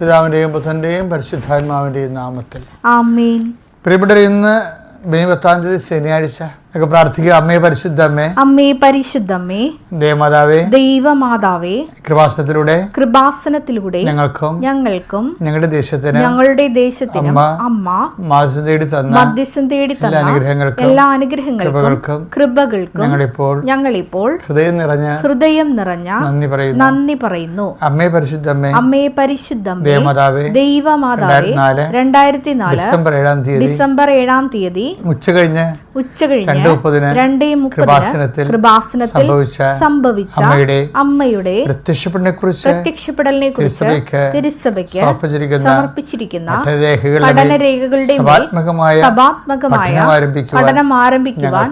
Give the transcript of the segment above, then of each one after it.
പിതാവിൻ്റെയും പുത്രൻ്റെയും പരിശുദ്ധാത്മാവിൻ്റെയും നാമത്തിൽ ആമേൻ. പ്രിയപ്പെട്ടവരെ, ഇന്ന് മെയ് 10 ശനിയാഴ്ച ഒക്കെ പ്രാർത്ഥിക്കുക. അമ്മേ പരിശുദ്ധമ്മേ, അമ്മേ പരിശുദ്ധമ്മേ, ദേവമാതാവേ, ദൈവമാതാവേ, കൃപാസനത്തിലൂടെ ഞങ്ങൾക്കും ഞങ്ങളുടെ ദേശത്തിനും അമ്മ മധ്യസ്ഥം തേടി തന്ന എല്ലാ അനുഗ്രഹങ്ങൾക്കും കൃപകൾക്കും ഞങ്ങളിപ്പോൾ ഹൃദയം നിറഞ്ഞ നന്ദി പറയുന്നു. അമ്മേ പരിശുദ്ധമ്മേ, ദൈവമാതാവേ, 2004 ഡിസംബർ 7 തീയതി ഉച്ചകഴിഞ്ഞ് 2:30 കൃപാസനത്തിൽ സംഭവിച്ച അമ്മയുടെ പ്രത്യക്ഷപ്പെടലിനെ കുറിച്ച് തിരുസഭയ്ക്ക് സമർപ്പിച്ചിരിക്കുന്ന പഠനരേഖകളുടെ സഭാത്മകമായ പഠനം ആരംഭിക്കുവാൻ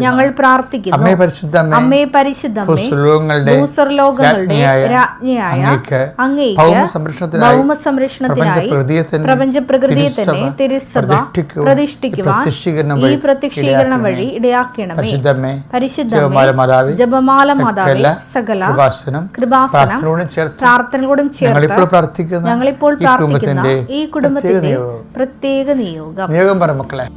ഞങ്ങൾ പ്രാർത്ഥിക്കുന്നു. അമ്മേ പരിശുദ്ധമ്മേ, ഭൂസ്വർലോകങ്ങളുടെ രാജ്ഞിയായ അങ്ങേയ്ക്ക് ഭൗമസംരക്ഷണത്തിനായി പ്രപഞ്ച പ്രകൃതിയെ തന്നെ തിരുസഭ പ്രതിഷ്ഠിക്കുവാൻ ഈ പ്രത്യക്ഷീകരണം വഴി ഇടയാക്കണമേ. പരിശുദ്ധമേ, ജപമാല മാതാവേ, സകല കൃപാസനം പ്രാർത്ഥനകളോടും ചേർത്ത് ഞങ്ങളിപ്പോൾ പ്രാർത്ഥിക്കുന്ന ഈ കുടുംബത്തിന്റെ പ്രത്യേക നിയോഗം മക്കളെ.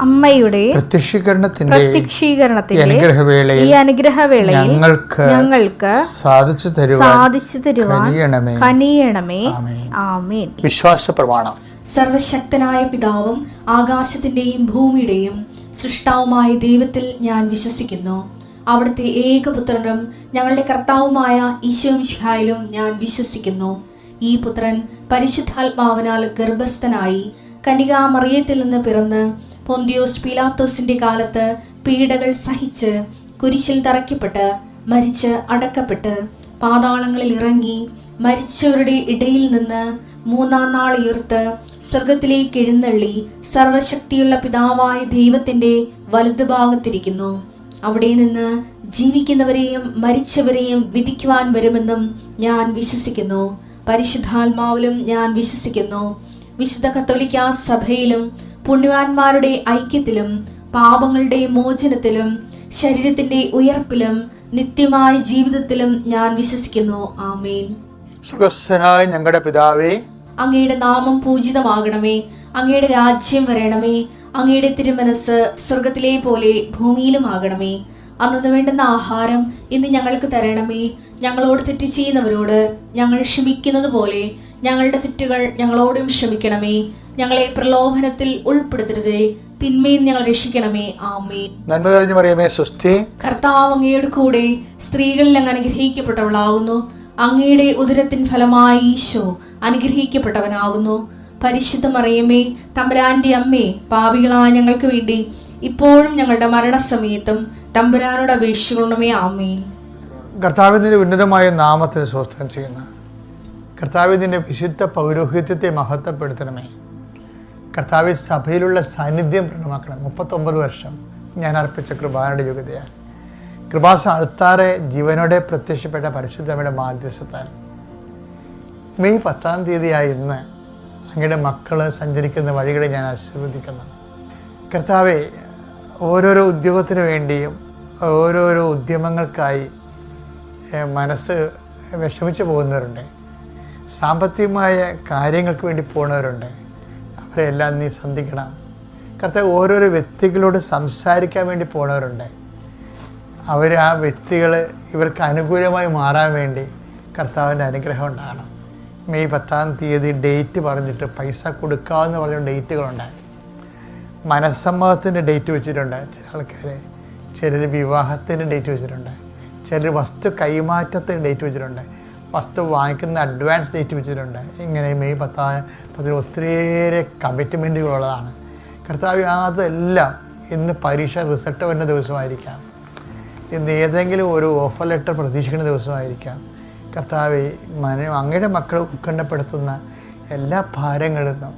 അമ്മയുടെ പ്രത്യക്ഷീകരണത്തിന്റെ ഈ അനുഗ്രഹവേളയിൽ ഞങ്ങൾക്ക് സാധിച്ചു തരുവാൻ കനിയണമേ. ആമേൻ. വിശ്വാസ പ്രമാണം. സർവശക്തനായ പിതാവും ആകാശത്തിന്റെയും ഭൂമിയുടെയും സൃഷ്ടാവുമായ ദൈവത്തിൽ ഞാൻ വിശ്വസിക്കുന്നു. അവിടുത്തെ ഏകപുത്രനും ഞങ്ങളുടെ കർത്താവുമായ ഈശോമിശിഹായിലും ഞാൻ വിശ്വസിക്കുന്നു. ഈ പുത്രൻ പരിശുദ്ധാത്മാവിനാൽ ഗർഭസ്ഥനായി കന്യകാമറിയത്തിൽ നിന്ന് പിറന്ന് പൊന്തിയോസ് പീലാത്തോസിന്റെ കാലത്ത് പീഡകൾ സഹിച്ച് കുരിശിൽ തറയ്ക്കപ്പെട്ട് മരിച്ച് അടക്കപ്പെട്ട് പാതാളങ്ങളിൽ ഇറങ്ങി മരിച്ചവരുടെ ഇടയിൽ നിന്ന് 3-ാം നാൾ ഉയർത്ത് സ്വർഗത്തിലേക്ക് എഴുന്നള്ളി സർവശക്തിയുള്ള പിതാവായ ദൈവത്തിന്റെ വലതുഭാഗത്തിരിക്കുന്നു. അവിടെ നിന്ന് ജീവിക്കുന്നവരെയും മരിച്ചവരെയും വിധിക്കുവാൻ വരുമെന്നും ഞാൻ വിശ്വസിക്കുന്നു. പരിശുദ്ധാത്മാവിലും ഞാൻ വിശ്വസിക്കുന്നു. വിശുദ്ധ കത്തോലിക്കാ സഭയിലും പുണ്യവാന്മാരുടെ ഐക്യത്തിലും പാപങ്ങളുടെ മോചനത്തിലും ശരീരത്തിന്റെ ഉയർപ്പിലും നിത്യമായ ജീവിതത്തിലും ഞാൻ വിശ്വസിക്കുന്നു. ആമേൻ. സ്വർഗ്ഗസ്ഥനായ ഞങ്ങളുടെ പിതാവേ, അങ്ങയുടെ നാമം പൂജിതമാകണമേ. അങ്ങയുടെ രാജ്യം വരണമേ. അങ്ങയുടെ തിരുമനസ് സ്വർഗത്തിലെ പോലെ ഭൂമിയിലും ആകണമേ. അന്നു വേണ്ടുന്ന ആഹാരം ഇന്ന് ഞങ്ങൾക്ക് തരണമേ. ഞങ്ങളോട് തെറ്റ് ചെയ്യുന്നവരോട് ഞങ്ങൾ ക്ഷമിക്കുന്നത് പോലെ ഞങ്ങളുടെ തെറ്റുകൾ ഞങ്ങളോടും ക്ഷമിക്കണമേ. ഞങ്ങളെ പ്രലോഭനത്തിൽ ഉൾപ്പെടുത്തരുതേ, തിന്മയിൽ ഞങ്ങൾ രക്ഷിക്കണമേ. ആമേൻ. നന്മ നിറഞ്ഞ മറിയമേ, സ്വസ്തി. കർത്താവ് അങ്ങയുടെ കൂടെ സ്ത്രീകളിൽ അങ്ങ് അനുഗ്രഹിക്കപ്പെട്ടവളാകുന്നു. അങ്ങയുടെ ഉദരത്തിൻ ഫലമായി ഈശോ അനുഗ്രഹിക്കപ്പെട്ടവനാകുന്നു. പരിശുദ്ധ മറിയമേ, തമ്പുരാന്റെ അമ്മേ, പാപികളായ ഞങ്ങൾക്ക് വേണ്ടി ഇപ്പോഴും ഞങ്ങളുടെ മരണസമയത്തും തമ്പുരാനോട് അപേക്ഷിക്കണമേ. ആമേൻ. കർത്താവിന്റെ ഉന്നതമായ നാമത്തിന് സ്വസ്ഥം ചെയ്യുന്ന കർത്താവിന്റെ വിശുദ്ധ പൗരോഹിത്യത്തെ മഹത്വപ്പെടുത്തണമേ. കർത്താവ് സഭയിലുള്ള സാന്നിധ്യം പ്രകടമാക്കണം. 39 വർഷം ഞാൻ അർപ്പിച്ച കൃപാനയുടെ യോഗ്യതയാൽ കൃപാസ അൾത്താറെ ജീവനോടെ പ്രത്യക്ഷപ്പെട്ട പരിശുദ്ധമ്മയുടെ മാധ്യസ്ഥത്താൽ മെയ് 10 ഇന്ന് അങ്ങയുടെ മക്കൾ സഞ്ചരിക്കുന്ന വഴികളെ ഞാൻ ആശീർവദിക്കുന്നു. കർത്താവെ, ഓരോരോ ഉദ്യോഗത്തിന് വേണ്ടിയും ഓരോരോ ഉദ്യമങ്ങൾക്കായി മനസ്സ് വിഷമിച്ച് പോകുന്നവരുണ്ട്. സാമ്പത്തികമായ കാര്യങ്ങൾക്ക് വേണ്ടി പോകുന്നവരുണ്ട്. അവരെല്ലാം നീ സന്ധിക്കണം. കർത്താവ്, ഓരോരോ വ്യക്തികളോട് സംസാരിക്കാൻ വേണ്ടി പോകുന്നവരുണ്ട്. അവർ ആ വ്യക്തികൾ ഇവർക്ക് അനുകൂലമായി മാറാൻ വേണ്ടി കർത്താവിൻ്റെ അനുഗ്രഹം ഉണ്ടാകണം. മെയ് 10-ാം തീയതി ഡേറ്റ് പറഞ്ഞിട്ട് പൈസ കൊടുക്കാമെന്ന് പറഞ്ഞ ഡേറ്റുകളുണ്ട്. മനസ്സമ്മതത്തിൻ്റെ ഡേറ്റ് വെച്ചിട്ടുണ്ട് ചില ആൾക്കാർ, ചിലർ വിവാഹത്തിൻ്റെ ഡേറ്റ് വെച്ചിട്ടുണ്ട്, ചിലർ വസ്തു കൈമാറ്റത്തിൻ്റെ ഡേറ്റ് വെച്ചിട്ടുണ്ട്, വസ്തു വാങ്ങിക്കുന്ന അഡ്വാൻസ് ഡേറ്റ് വെച്ചിട്ടുണ്ട്. ഇങ്ങനെ മെയ് 10 ഒത്തിരിയേറെ കമ്മിറ്റ്മെൻറ്റുകളുള്ളതാണ്. കർത്താവ് അതെല്ലാം ഇന്ന് പരീക്ഷ റിസൾട്ട് വരുന്ന ദിവസമായിരിക്കാം, ഇന്ന് ഏതെങ്കിലും ഒരു ഓഫർ ലെറ്റർ പ്രതീക്ഷിക്കുന്ന ദിവസമായിരിക്കാം. കർത്താവ് അങ്ങയുടെ മക്കൾ ഉത്കണ്ഠപ്പെടുത്തുന്ന എല്ലാ ഭാരങ്ങളിൽ നിന്നും,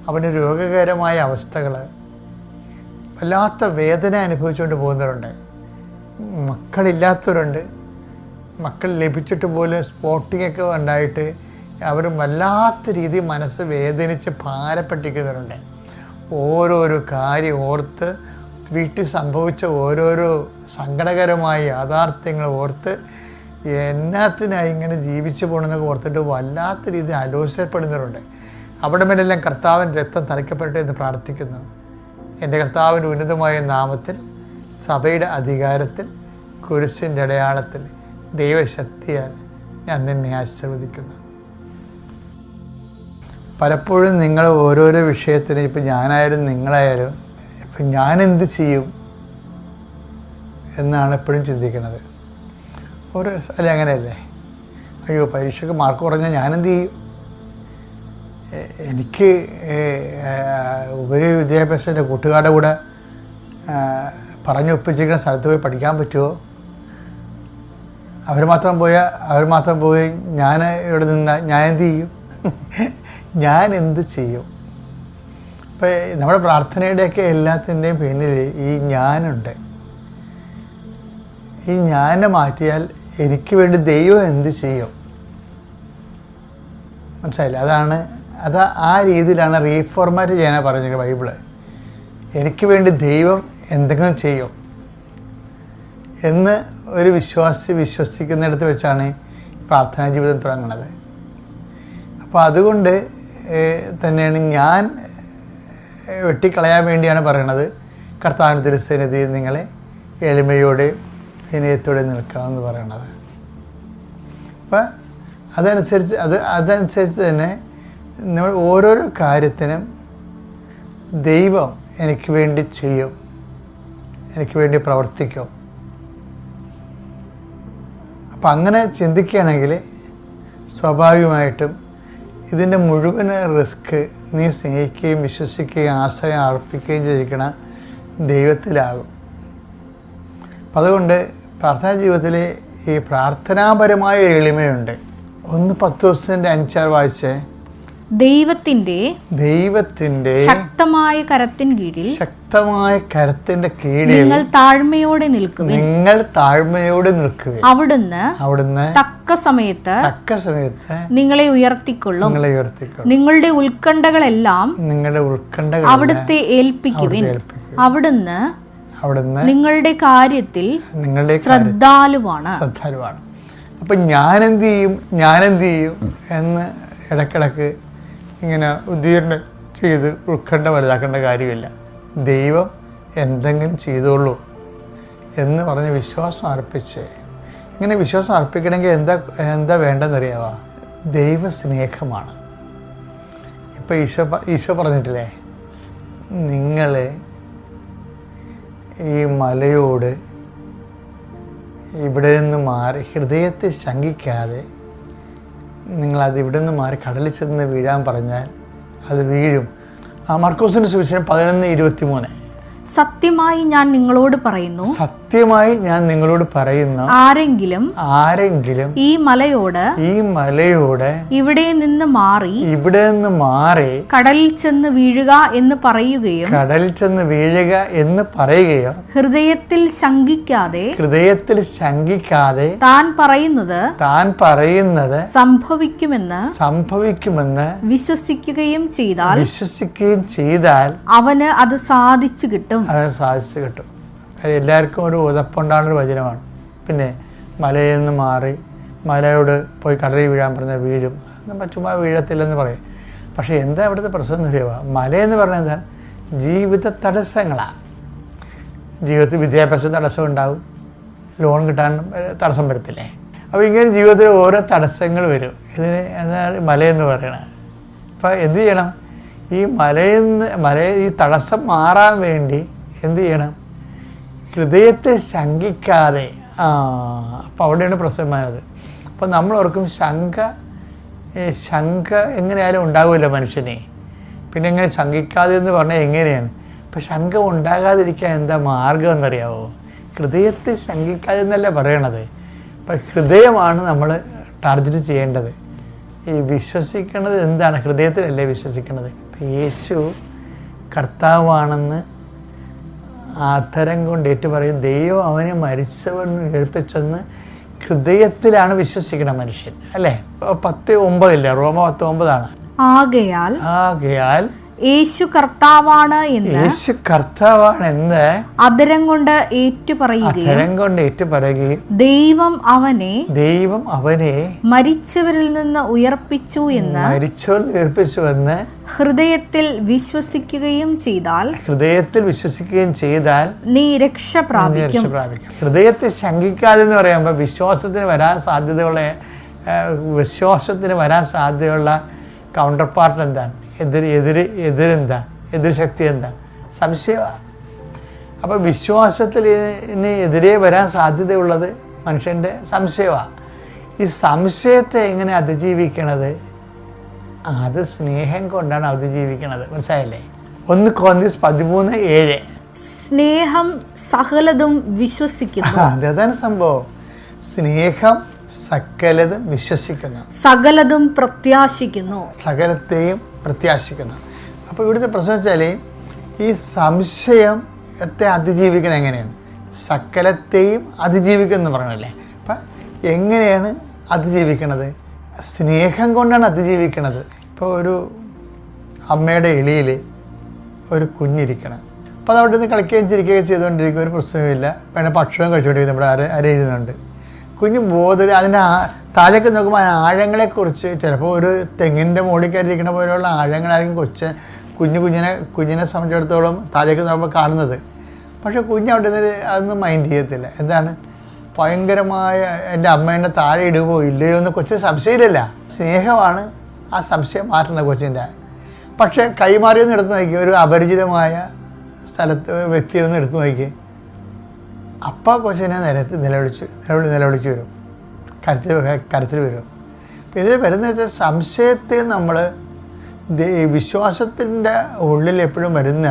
അവന് രോഗകരമായ അവസ്ഥകൾ, വല്ലാത്ത വേദന അനുഭവിച്ചുകൊണ്ട് പോകുന്നവരുണ്ട്, മക്കളില്ലാത്തവരുണ്ട്, മക്കൾ ലഭിച്ചിട്ട് പോലും സ്പോട്ടിങ്ങൊക്കെ ഉണ്ടായിട്ട് അവർ വല്ലാത്ത രീതിയിൽ മനസ്സ് വേദനിച്ച് ഭാരപ്പെട്ടിരിക്കുന്നവരുണ്ട്. ഓരോരോ കാര്യം ഓർത്ത്, വീട്ടിൽ സംഭവിച്ച ഓരോരോ സങ്കടകരമായ യാഥാർത്ഥ്യങ്ങൾ ഓർത്ത് എന്നാത്തിനായി ഇങ്ങനെ ജീവിച്ചു പോകണമെന്നൊക്കെ ഓർത്തിട്ട് വല്ലാത്ത രീതിയിൽ ആലോചിക്കപ്പെടുന്നവരുണ്ട്. അവിടെ മേലെല്ലാം കർത്താവിൻ്റെ രക്തം തളിക്കപ്പെടട്ടെ എന്ന് പ്രാർത്ഥിക്കുന്നു. എൻ്റെ കർത്താവിൻ്റെ ഉന്നതമായ നാമത്തിൽ, സഭയുടെ അധികാരത്തിൽ, കുരിശിൻ്റെ അടയാളത്തിൽ, ദൈവശക്തിയാൽ ഞാൻ നിന്നെ ആശീർവദിക്കുന്നു. പലപ്പോഴും നിങ്ങൾ ഓരോരോ വിഷയത്തിന്, ഇപ്പം ഞാനായാലും നിങ്ങളായാലും, ഇപ്പം ഞാനെന്ത് ചെയ്യും എന്നാണ് എപ്പോഴും ചിന്തിക്കുന്നത്. ഓരോ അല്ലെ അങ്ങനെയല്ലേ? അയ്യോ പരീക്ഷയ്ക്ക് മാർക്ക് കുറഞ്ഞാൽ ഞാനെന്ത് ചെയ്യും? എനിക്ക് ഉപരി വിദ്യാഭ്യാസം എൻ്റെ കൂട്ടുകാരുടെ കൂടെ പറഞ്ഞൊപ്പിച്ചിരിക്കുന്ന സ്ഥലത്ത് പോയി പഠിക്കാൻ പറ്റുമോ? അവർ മാത്രം പോയി ഞാൻ ഇവിടെ നിന്നാൽ ഞാൻ എന്ത് ചെയ്യും? ഞാൻ എന്ത് ചെയ്യും? ഇപ്പം നമ്മുടെ പ്രാർത്ഥനയുടെയൊക്കെ എല്ലാത്തിൻ്റെയും പിന്നിൽ ഈ ഞാനുണ്ട്. ഈ ഞാനെ മാറ്റിയാൽ എനിക്ക് വേണ്ടി ദൈവം എന്ത് ചെയ്യും? മനസ്സിലായില്ല? അത് ആ രീതിയിലാണ് റീഫോർമാറ്റ് ചെയ്യാനാണ് പറഞ്ഞിരിക്കുന്നത് ബൈബിള്. എനിക്ക് വേണ്ടി ദൈവം എന്തെങ്കിലും ചെയ്യും എന്ന് ഒരു വിശ്വസിക്കുന്നിടത്ത് വെച്ചാണ് പ്രാർത്ഥനാ ജീവിതം തുടങ്ങുന്നത്. അപ്പോൾ അതുകൊണ്ട് തന്നെയാണ് ഞാൻ വെട്ടിക്കളയാൻ വേണ്ടിയാണ് പറയണത്, കർത്താവിൻ്റെ തിരുസന്നിധിയിൽ നിങ്ങളെ എളിമയോടെ വിനയത്തോടെ നിൽക്കണമെന്ന് പറയണത്. അപ്പം അതനുസരിച്ച് തന്നെ നമ്മൾ ഓരോരോ കാര്യത്തിനും ദൈവം എനിക്ക് വേണ്ടി ചെയ്യും, എനിക്ക് വേണ്ടി പ്രവർത്തിക്കും. അപ്പം അങ്ങനെ ചിന്തിക്കുകയാണെങ്കിൽ സ്വാഭാവികമായിട്ടും ഇതിൻ്റെ മുഴുവൻ റിസ്ക് നീ സ്നേഹിക്കുകയും വിശ്വസിക്കുകയും ആശ്രയം അർപ്പിക്കുകയും ചെയ്യിക്കണ ദൈവത്തിലാകും. അപ്പം അതുകൊണ്ട് പ്രാർത്ഥനാ ജീവിതത്തിൽ ഈ പ്രാർത്ഥനാപരമായ ഒരു എളിമയുണ്ട്. 1 വായിച്ചേ. ദൈവത്തിന്റെ ശക്തമായ കരത്തിന്റെ കീഴിൽ നിങ്ങൾ താഴ്മയോടെ നിൽക്കുക. അവിടുന്ന് തക്ക സമയത്ത് നിങ്ങളെ ഉയർത്തിക്കൊള്ളും. നിങ്ങളുടെ ഉത്കണ്ഠകളെല്ലാം അവിടുത്തെ ഏൽപ്പിക്കുവിൻ. അവിടുന്ന് നിങ്ങളുടെ കാര്യത്തിൽ ശ്രദ്ധാലുവാണ്. അപ്പം ഞാനെന്ത് ചെയ്യും എന്ന് ഇടയ്ക്കിടയ്ക്ക് ഇങ്ങനെ ഉദ്ദീപനം ചെയ്ത് ഉത്കണ്ഠ വലുതാക്കേണ്ട കാര്യമില്ല. ദൈവം എന്തെങ്കിലും ചെയ്തോളൂ എന്ന് പറഞ്ഞ് വിശ്വാസം അർപ്പിച്ച്, ഇങ്ങനെ വിശ്വാസം അർപ്പിക്കണമെങ്കിൽ എന്താ വേണ്ടെന്നറിയാവാ? ദൈവസ്നേഹമാണ്. ഇപ്പം ഈശോ പറഞ്ഞിട്ടില്ലേ, നിങ്ങൾ ഈ മലയോട് ഇവിടെ നിന്ന് മാറി, ഹൃദയത്തെ ശങ്കിക്കാതെ നിങ്ങളത് ഇവിടെ നിന്ന് മാറി കടലിൽ ചെന്ന് വീഴാൻ പറഞ്ഞാൽ അത് വീഴും. മർക്കോസിൻ്റെ സുവിശേഷം 11:23. സത്യമായി ഞാൻ നിങ്ങളോട് പറയുന്നു, ആരെങ്കിലും ഈ മലയോട് ഇവിടെ നിന്ന് മാറി കടലിൽ ചെന്ന് വീഴുക എന്ന് പറയുകയും ഹൃദയത്തിൽ ശങ്കിക്കാതെ താൻ പറയുന്നത് സംഭവിക്കുമെന്ന് വിശ്വസിക്കുകയും ചെയ്താൽ അവന് അത് സാധിച്ചു കിട്ടും. കാര്യം എല്ലാവർക്കും ഒരു ഉതപ്പുണ്ടാകുന്നൊരു വചനമാണ്. പിന്നെ മലയിൽ നിന്ന് മാറി മലയോട് പോയി കടലിൽ വീഴാൻ പറഞ്ഞാൽ വീഴും, നമ്മൾ ചുമ്മാ വീഴത്തില്ലെന്ന് പറയും. പക്ഷേ എന്താ അവിടുത്തെ പ്രശ്നം എന്ന് പറയുക, മലയെന്ന് പറഞ്ഞാൽ എന്താണ്? ജീവിത തടസ്സങ്ങളാണ്. ജീവിതത്തിൽ വിദ്യാഭ്യാസ തടസ്സം ഉണ്ടാവും, ലോൺ കിട്ടാൻ തടസ്സം വരത്തില്ലേ? അപ്പോൾ ഇങ്ങനെ ജീവിതത്തിൽ ഓരോ തടസ്സങ്ങൾ വരും. ഇതിന് എന്താണ് മലയെന്ന് പറയണത്. അപ്പോൾ എന്ത് ചെയ്യണം? ഈ ഈ തടസ്സം മാറാൻ വേണ്ടി എന്ത് ചെയ്യണം? ഹൃദയത്തെ ശങ്കിക്കാതെ. അപ്പോൾ അവിടെയാണ് പ്രശ്നമായത്. അപ്പോൾ നമ്മൾ ഓർക്കും ശങ്ക എങ്ങനെയായാലും ഉണ്ടാവില്ല മനുഷ്യനെ. പിന്നെ എങ്ങനെ ശങ്കിക്കാതെ എന്ന് പറഞ്ഞാൽ എങ്ങനെയാണ്? ഇപ്പം ശങ്ക ഉണ്ടാകാതിരിക്കാൻ എന്താ മാർഗം എന്നറിയാവോ? ഹൃദയത്തെ ശങ്കിക്കാതെ എന്നല്ല പറയണത്. ഇപ്പം ഹൃദയമാണ് നമ്മൾ ടാർഗറ്റ് ചെയ്യേണ്ടത്. ഈ വിശ്വസിക്കണത് എന്താണ്? ഹൃദയത്തിലല്ലേ വിശ്വസിക്കണത്. ഇപ്പം യേശു കർത്താവാണെന്ന് ആധരം കൊണ്ട് ഏറ്റു പറയും. ദൈവം അവനെ മരിച്ചവരെന്ന് ഉയർപ്പിച്ചെന്ന് ഹൃദയത്തിലാണ് വിശ്വസിക്കണം മനുഷ്യൻ, അല്ലേ? 10:9 റോമ 10:9 ആകയാൽ യേശു കർത്താവാണ് എന്ന് അധരം കൊണ്ട് ഏറ്റുപറയുകയും ദൈവം അവനെ മരിച്ചവരിൽ നിന്ന് ഉയർപ്പിച്ചു എന്ന് ഹൃദയത്തിൽ വിശ്വസിക്കുകയും ചെയ്താൽ നീ രക്ഷ പ്രാപിക്കും. ഹൃദയത്തെ ശങ്കിക്കാതെ എന്ന് പറയുമ്പോൾ വിശ്വാസത്തിന് വരാൻ സാധ്യതയുള്ള കൗണ്ടർ പാർട്ട് എന്താണ്? എതിർ ശക്തി എന്താണ്? സംശയമാണ്. അപ്പോൾ വിശ്വാസത്തിന് എതിരെ വരാൻ സാധ്യതയുള്ളത് മനുഷ്യൻ്റെ സംശയമാണ്. ഈ സംശയത്തെ എങ്ങനെ അതിജീവിക്കണത്? അത് സ്നേഹം കൊണ്ടാണ് അതിജീവിക്കണത്. മനസ്സിലായില്ലേ? 1 Corinthians 13:7 സ്നേഹം സകലതും വിശ്വസിക്കുന്നു. അതാണ് സംഭവം. സ്നേഹം സകലതും വിശ്വസിക്കുന്നു, സകലതും പ്രത്യാശിക്കുന്നു, സകലത്തെയും പ്രത്യാശിക്കുന്നു. അപ്പോൾ ഇവിടുത്തെ പ്രശ്നം വെച്ചാൽ ഈ സംശയത്തെ അതിജീവിക്കണം എങ്ങനെയാണ്? സകലത്തെയും അതിജീവിക്കുന്നു പറയണല്ലേ. അപ്പം എങ്ങനെയാണ് അതിജീവിക്കണത്? സ്നേഹം കൊണ്ടാണ് അതിജീവിക്കണത്. ഇപ്പോൾ ഒരു അമ്മയുടെ എളിയിൽ ഒരു കുഞ്ഞിരിക്കണം. അപ്പോൾ അത് അവിടെ നിന്ന് കളിക്കുകയും ചിരിക്കുകയും ചെയ്തുകൊണ്ടിരിക്കുക, ഒരു പ്രശ്നവുമില്ല. പിന്നെ ഭക്ഷണം കഴിച്ചുകൊണ്ടിരിക്കും. നമ്മുടെ അരയിരുന്നുണ്ട്. കുഞ്ഞ് അതിൻ്റെ താഴേക്ക് നോക്കുമ്പോൾ ആ ആഴങ്ങളെക്കുറിച്ച് ചിലപ്പോൾ ഒരു തെങ്ങിൻ്റെ മുകളിൽ കയറിയിരിക്കുന്ന പോലെയുള്ള ആഴങ്ങളായിരിക്കും കുഞ്ഞിനെ സംബന്ധിച്ചിടത്തോളം താഴേക്ക് നോക്കുമ്പോൾ കാണുന്നത്. പക്ഷേ കുഞ്ഞ് അവിടെ നിന്ന് അതൊന്നും മൈൻഡ് ചെയ്യത്തില്ല. എന്താണ്? ഭയങ്കരമായ എൻ്റെ അമ്മേനെ താഴെ ഇടുകയോ ഇല്ലയോ എന്ന് കൊച്ചിന് സംശയമില്ല. സ്നേഹമാണ് ആ സംശയം മാറ്റുന്നത് കൊച്ചിൻ്റെ. പക്ഷേ കൈമാറിയൊന്ന് എടുത്ത് നോക്കി, ഒരു അപരിചിതമായ വ്യക്തിയൊന്ന് എടുത്തു നോക്കി, അപ്പം കൊച്ചിനെ നിലവിളിച്ച് വരും, കരച്ചിൽ വരും. അപ്പം ഇത് വരുന്ന വെച്ചാൽ സംശയത്തെ നമ്മൾ വിശ്വാസത്തിൻ്റെ ഉള്ളിൽ എപ്പോഴും വരുന്ന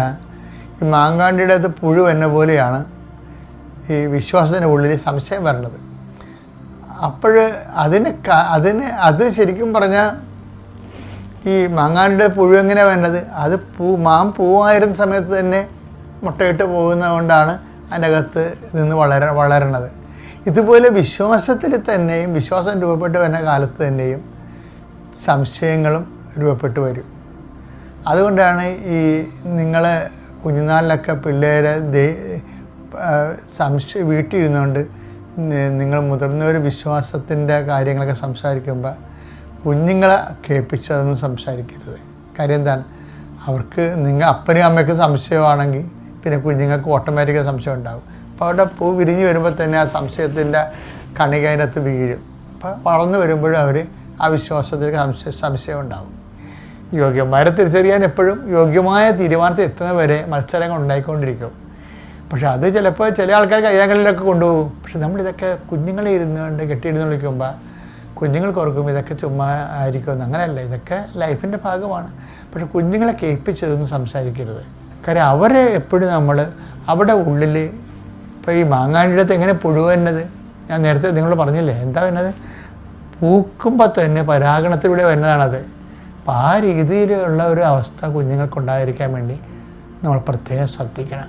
ഈ മാങ്കാണ്ടിയുടെ അത് പുഴു എന്ന പോലെയാണ് ഈ വിശ്വാസത്തിൻ്റെ ഉള്ളിൽ സംശയം വരണത്. അപ്പോൾ അത് ശരിക്കും പറഞ്ഞാൽ ഈ മാങ്ങാണ്ടിയുടെ പുഴു എങ്ങനെയാണ് വേണ്ടത്? അത് പൂവായിരുന്ന സമയത്ത് തന്നെ മുട്ടയിട്ട് പോകുന്നത് കൊണ്ടാണ് അതിൻ്റെ അകത്ത് നിന്ന് വളരണത്. ഇതുപോലെ വിശ്വാസത്തിൽ തന്നെയും, വിശ്വാസം രൂപപ്പെട്ട് വരുന്ന കാലത്ത് തന്നെയും സംശയങ്ങളും രൂപപ്പെട്ടു വരും. അതുകൊണ്ടാണ് ഈ നിങ്ങൾ കുഞ്ഞുനാളിലൊക്കെ പിള്ളേരെ വീട്ടിൽ ഇരുന്നുകൊണ്ട് നിങ്ങൾ മുതിർന്നവർ വിശ്വാസത്തിൻ്റെ കാര്യങ്ങളൊക്കെ സംസാരിക്കുമ്പോൾ കുഞ്ഞുങ്ങളെ കേൾപ്പിച്ചതൊന്നും സംസാരിക്കരുത്. കാര്യം എന്താണ്? അവർക്ക് അപ്പനും അമ്മയ്ക്കും സംശയമാണെങ്കിൽ പിന്നെ കുഞ്ഞുങ്ങൾക്ക് ഓട്ടോമാറ്റിക്കായി സംശയം ഉണ്ടാകും. അപ്പോൾ അവരുടെ പൂ വിരിഞ്ഞ് വരുമ്പോൾ തന്നെ ആ സംശയത്തിൻ്റെ കണിക അതിനകത്ത് വീഴും. അപ്പോൾ വളർന്നു വരുമ്പോഴും അവർ ആ വിശ്വാസത്തിലേക്ക് സംശയം ഉണ്ടാകും. യോഗ്യന്മാരെ തിരിച്ചറിയാൻ എപ്പോഴും യോഗ്യമായ തീരുമാനത്തിൽ എത്തുന്നവരെ മത്സരങ്ങൾ ഉണ്ടായിക്കൊണ്ടിരിക്കും. പക്ഷെ അത് ചിലപ്പോൾ ചില ആൾക്കാർ കയ്യാങ്കളിലൊക്കെ കൊണ്ടുപോകും. പക്ഷെ നമ്മളിതൊക്കെ കുഞ്ഞുങ്ങളെ ഇരുന്നുകൊണ്ട് കെട്ടിയിരുന്ന് വിളിക്കുമ്പോൾ കുഞ്ഞുങ്ങൾക്ക് ഓർക്കും ഇതൊക്കെ ചുമ്മാ ആയിരിക്കുമെന്ന്. അങ്ങനെയല്ല, ഇതൊക്കെ ലൈഫിൻ്റെ ഭാഗമാണ്. പക്ഷെ കുഞ്ഞുങ്ങളെ കേൾപ്പിച്ചതൊന്നും സംസാരിക്കരുത്. കാര്യം അവരെ എപ്പോഴും നമ്മൾ അവിടെ ഉള്ളിൽ, ഇപ്പോൾ ഈ മാങ്ങാണ്ടിടത്ത് എങ്ങനെ പുഴു വരുന്നത്? ഞാൻ നേരത്തെ നിങ്ങൾ പറഞ്ഞില്ലേ, എന്താ വരുന്നത്? പൂക്കുമ്പോൾ തന്നെ പരാഗണത്തിലൂടെ വരുന്നതാണത്. അപ്പോൾ ആ രീതിയിലുള്ള ഒരു അവസ്ഥ കുഞ്ഞുങ്ങൾക്കുണ്ടായിരിക്കാൻ വേണ്ടി നമ്മൾ പ്രത്യേകം ശ്രദ്ധിക്കണം.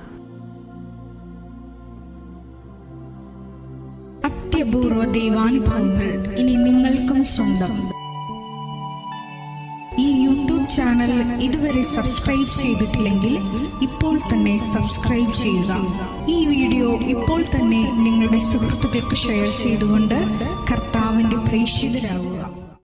അത്യപൂർവ ദൈവാനുഭവങ്ങൾ ഇനി നിങ്ങൾക്കും സ്വന്തം. ഈ യൂട്യൂബ് ചാനൽ ഇതുവരെ സബ്സ്ക്രൈബ് ചെയ്തിട്ടില്ലെങ്കിൽ ഇപ്പോൾ തന്നെ സബ്സ്ക്രൈബ് ചെയ്യുക. ഈ വീഡിയോ ഇപ്പോൾ തന്നെ നിങ്ങളുടെ സുഹൃത്തുക്കൾക്ക് ഷെയർ ചെയ്തുകൊണ്ട് കർത്താവിൻ്റെ പ്രേക്ഷിതരാകുക.